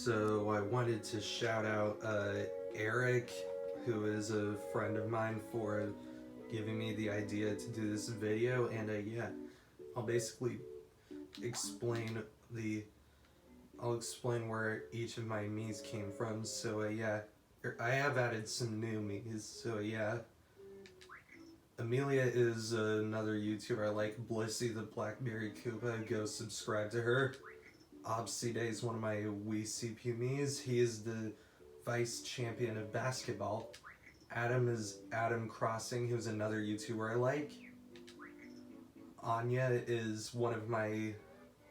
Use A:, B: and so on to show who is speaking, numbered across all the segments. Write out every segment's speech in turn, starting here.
A: So I wanted to shout out Erik, who is a friend of mine, for giving me the idea to do this video. And yeah, I'll basically explain I'll explain where each of my Miis came from. So yeah, I have added some new Miis. So yeah, Amelia is another YouTuber I like. Blissy the Blackberry Koopa, go subscribe to her. Obside is one of my Wii CPU Miis. He is the vice champion of basketball. Adam is Adam Crossing, who's another YouTuber I like. Anya is one of my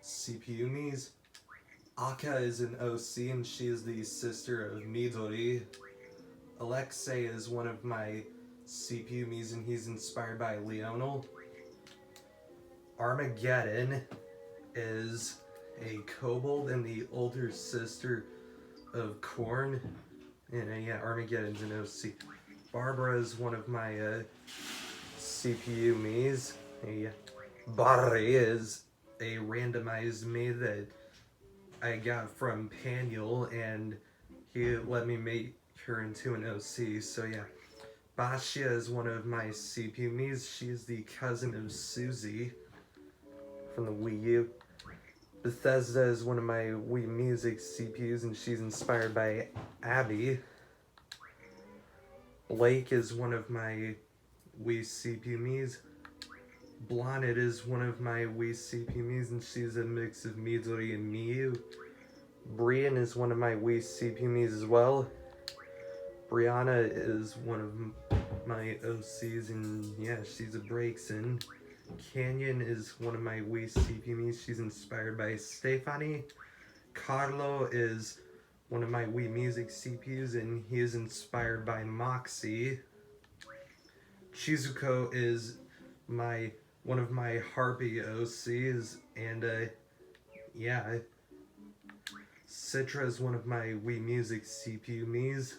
A: CPU Miis. Aka is an OC and she is the sister of Midori. Alexei is one of my CPU Miis and he's inspired by Leonel. Armageddon is a kobold and the older sister of Korn. And yeah, Armageddon's an OC. Barbara is one of my CPU Miis. Barry is a randomized Mii that I got from Paniel, and he let me make her into an OC. So yeah, Bashia is one of my CPU Miis. She is the cousin of Susie from the Wii U. Bethesda is one of my Wii Music CPUs, and she's inspired by Abby. Blake is one of my Wii CPU Miis. Blonnet is one of my Wii CPU Miis, and she's a mix of Midori and Miyu. Brian is one of my Wii CPU Miis as well. Brianna is one of my OCs, and yeah, she's a Breakson. Canyon is one of my Wii CPU Miis. She's inspired by Stefani. Carlo is one of my Wii Music CPUs, and he is inspired by Moxie. Chizuko is one of my Harpy OCs, and yeah. Citra is one of my Wii Music CPU Miis.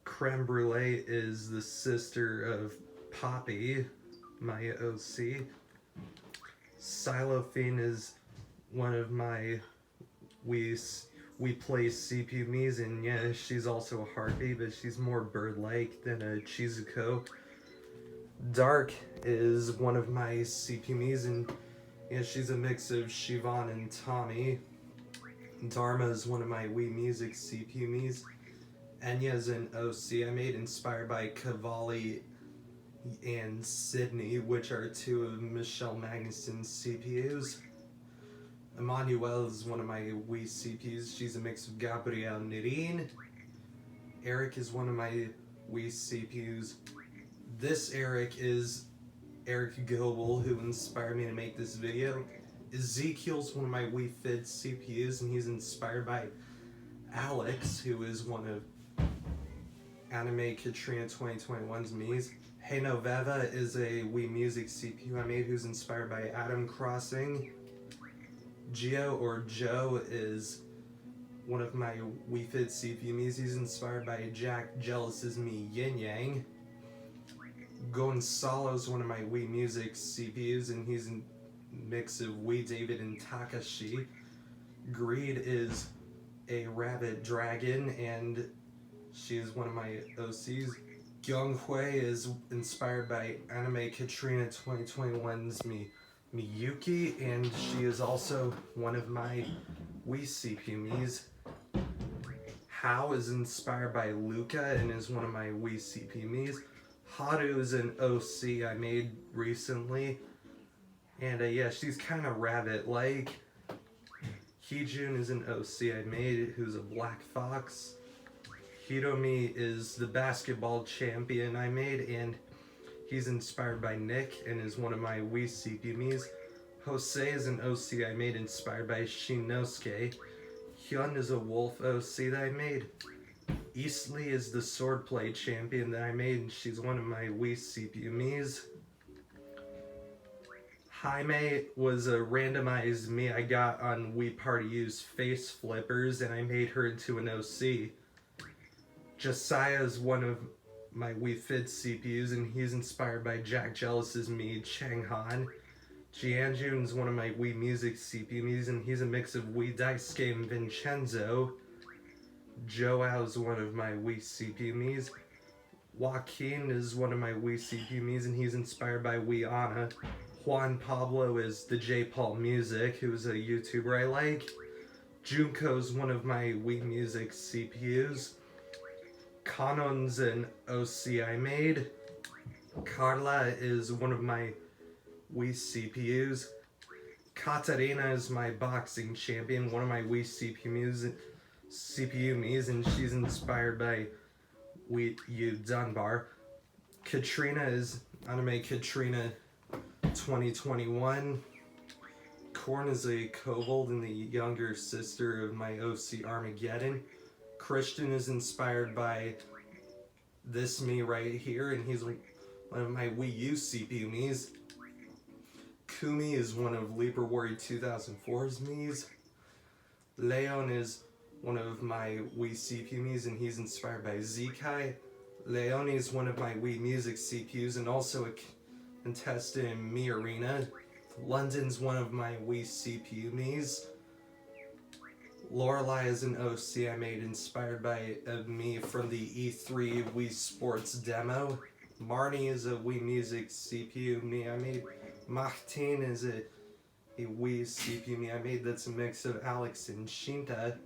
A: Creme Brulee is the sister of Poppy, my OC. Silophene is one of my Wii Play CPU Miis, and yeah, she's also a Harpy, but she's more bird-like than a Chizuko. Dark is one of my CPU Miis, and yeah, she's a mix of Siobhan and Tommy. Dharma is one of my Wii Music CPU Miis. Enya is an OC I made, inspired by Cavalli and Sydney, which are two of Michelle Magnuson's CPUs. Emmanuel is one of my Wii CPUs. She's a mix of Gabrielle Nerine. Erik is one of my Wii CPUs. This Erik is Erik Goble, who inspired me to make this video. Ezekiel's one of my Wii Fit CPUs, and he's inspired by Alex, who is one of Anime Katrina 2021's Miis. Hey Noveva is a Wii Music CPU I made, who's inspired by Adam Crossing. Gio or Joe is one of my Wii Fit CPU Miis. He's inspired by Jack Jealous's Mii Yin Yang. Gonzalo is one of my Wii Music CPUs, and he's a mix of Wii David and Takashi. Greed is a rabbit dragon, and she is one of my OCs. Gyunghui is inspired by Anime Katrina 2021's Miyuki, and she is also one of my Wii CPU Miis. Hao is inspired by Luca and is one of my Wii CPU Miis. Haru is an OC I made recently, and yeah, she's kind of rabbit-like. Heejun is an OC I made, who's a black fox. Hiromi is the basketball champion I made, and he's inspired by Nick and is one of my Wii CPU Miis. Jose is an OC I made inspired by Shinosuke. Hyun is a wolf OC that I made. Eastleigh is the swordplay champion that I made, and she's one of my Wii CPU Miis. Jaime was a randomized Mii I got on Wii Party Use Face Flippers, and I made her into an OC. Josiah is one of my Wii Fit CPUs, and he's inspired by Jack Jealous's Mii Changhan. Jianjun is one of my Wii Music CPU Miis, and he's a mix of Wii Dice Game Vincenzo. Joao is one of my Wii CPU Miis. Joaquin is one of my Wii CPU Miis, and he's inspired by Wii Ana. Juan Pablo is the J. Paul Music, who's a YouTuber I like. Junko is one of my Wii Music CPUs. Kanon's an OC I made. Carla is one of my Wii CPUs. Katarina is my boxing champion, one of my Wii CPU Miis, and she's inspired by Wii U Dunbar. Katrina is Anime Katrina 2021. Korn is a kobold and the younger sister of my OC Armageddon. Christian is inspired by this Mii right here, and he's one of my Wii U CPU Miis. Kumi is one of Libra Warrior 2004's Miis. Leon is one of my Wii CPU Miis, and he's inspired by Zekai. Leone is one of my Wii Music CPUs and also a contestant in Mii Arena. London's one of my Wii CPU Miis. Lorelei is an OC I made inspired by a Mii from the E3 Wii Sports demo. Marnie is a Wii Music CPU Mii I made. Martin is a Wii CPU Mii I made that's a mix of Alex and Shinta.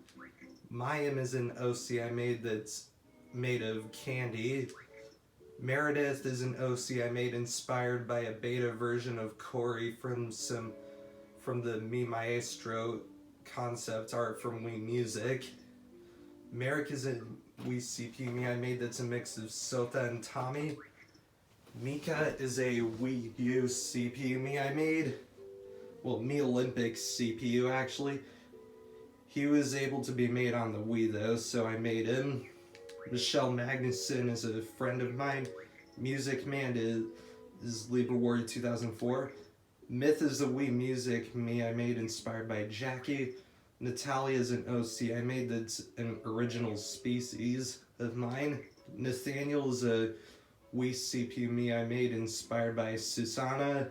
A: Mayim is an OC I made that's made of candy. Meredith is an OC I made inspired by a beta version of Cory from the Mii Maestro concept art from Wii Music. Merrick is a Wii CPU Mii I made that's a mix of Sota and Tommy. Mika is a Wii U CPU Mii I made. Well, Mii Olympics CPU actually. He was able to be made on the Wii though, so I made him. Michelle Magnuson is a friend of mine. Music Man is Libra Warrior 2004. Myth is a Wii Music Mii I made inspired by Jackie. Natalia is an OC I made that's an original species of mine. Nathaniel is a Wii CPU Mii I made inspired by Susanna.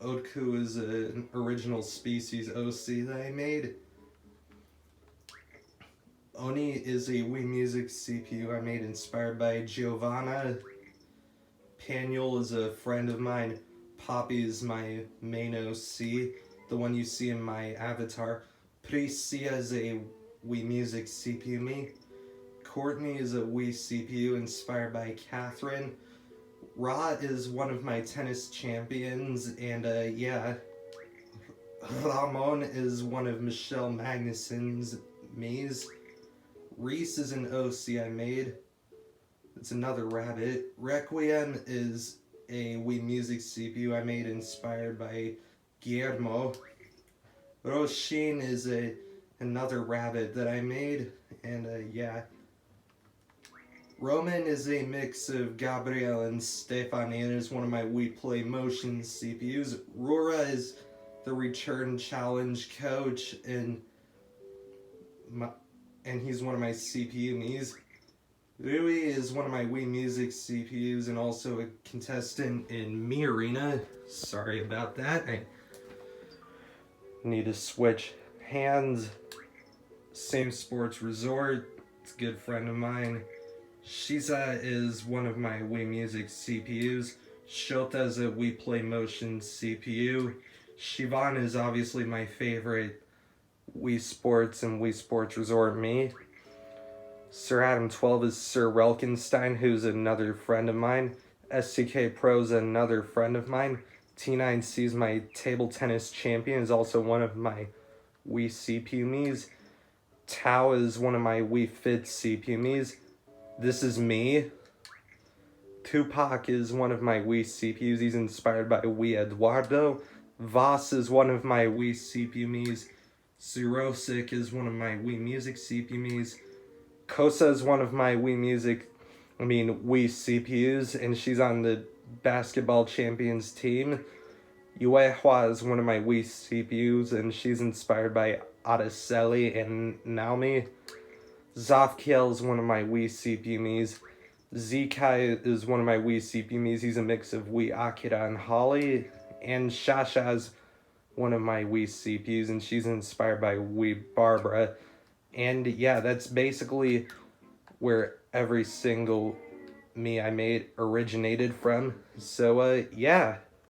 A: Odku is an original species OC that I made. Oni is a Wii Music CPU I made inspired by Giovanna. Paniel is a friend of mine. Poppy is my main OC, the one you see in my avatar. Priscia is a Wii Music CPU Mii. Courtney is a Wii CPU inspired by Catherine. Ra is one of my tennis champions, and yeah. Ramon is one of Michelle Magnuson's Miis. Reese is an OC I made. It's another rabbit. Requiem is a Wii Music CPU I made inspired by Guillermo. Roshin is another rabbit that I made, and yeah. Roman is a mix of Gabriel and Stefani, and is one of my Wii Play Motion CPUs. Rura is the return challenge coach, and he's one of my CPU Miis. Rui is one of my Wii Music CPUs and also a contestant in Mii Arena. Sorry about that. I need to switch hands. Same Sports Resort. It's a good friend of mine. Shiza is one of my Wii Music CPUs. Shota is a Wii Play Motion CPU. Shivan is obviously my favorite Wii Sports and Wii Sports Resort Mii. Sir Adam 12 is Sir Relkenstein, who's another friend of mine. SCK Pro is another friend of mine. T9C is my table tennis champion, is also one of my Wii CPU Miis. Tao is one of my Wii Fit CPU Miis. This is me. Tupac is one of my Wii CPUs. He's inspired by Wii Eduardo. Voss is one of my Wii CPU Miis. Zurosic is one of my Wii Music CPU Miis. Kosa is one of my Wii CPUs, and she's on the basketball champions team. Yuehua is one of my Wii CPUs, and she's inspired by Araceli and Naomi. Zofkiel is one of my Wii CPU Miis. Zekai is one of my Wii CPU Miis. He's a mix of Wii Akira and Holly. And Shasha's one of my Wii CPUs, and she's inspired by Wii Barbara. And yeah, that's basically where every single Mii I made originated from. So yeah,